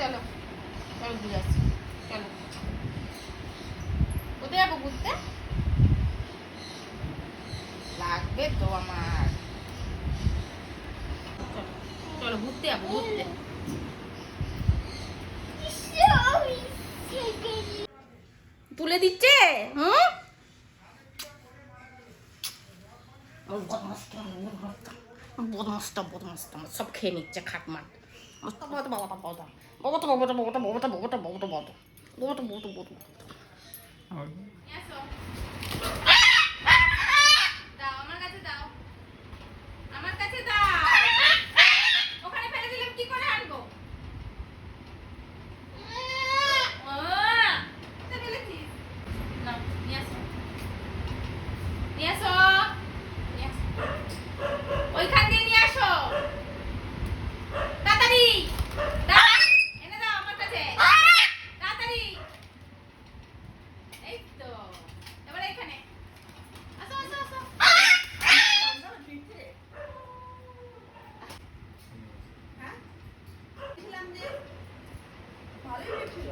চলো চলো ঘুরে আসছি। চলো কোথায় যাবো ঘুরতে? লাগবে তো আমার। চলো চলো ঘুরতে যাবো ঘুরতে। তুলে দিচ্ছে। হুম বদমাসটা বদমাসটা সব খেয়ে নিচ্ছে খাটমাট। বাবাটা বাবাটা বাবাটা বাবাটা বাবাটা বাবাটা বাবাটা বাবাটা বাবাটা বাবাটা বাবাটা বাবাটা বাবাটা। দাও আমার কাছে দাও, আমার কাছে দাও। ওখানে ফেলে দিলাম কি করে আনবো? ফেলেছিস না, নিয়ে আসো নিয়ে আসো নিয়ে আসো, ওইখান দিয়ে নিয়ে আসো তাড়াতাড়ি। এনে দাও আমার কাছে তাড়াতাড়ি। এই তো এবার এখানে আসো আসো আসো। হ্যাঁ দেখলাম যে ভালোই ছিল।